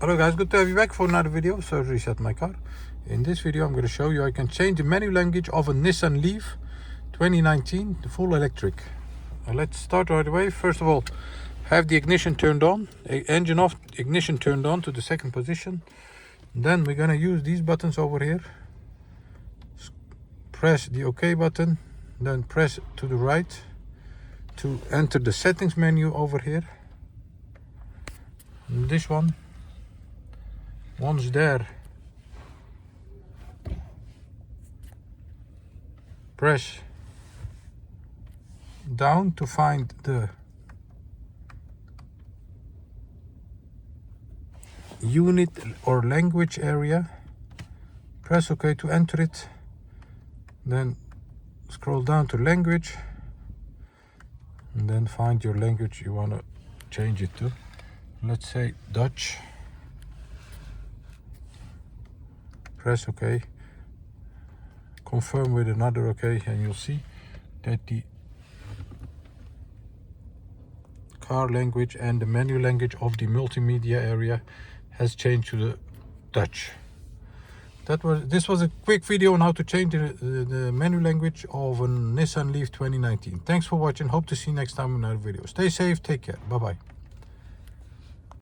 Hello guys, good to have you back for another video. So reset my car. In this video I'm going to show you I can change the menu language of a Nissan Leaf 2019, the full electric. Let's start right away. First of all, have the ignition turned on, engine off, ignition turned on to the second position. Then we're going to use these buttons over here. Press the OK button, then press to the right to enter the settings menu over here. And this one. Once there, press down to find the unit or language area. Press OK to enter it. Then scroll down to language and then find your language you want to change it to. Let's say Dutch. Press OK. Confirm with another OK, and you'll see that the car language and the menu language of the multimedia area has changed to the Dutch. This was a quick video on how to change the menu language of a Nissan Leaf 2019. Thanks for watching. Hope to see you next time in another video. Stay safe. Take care. Bye bye.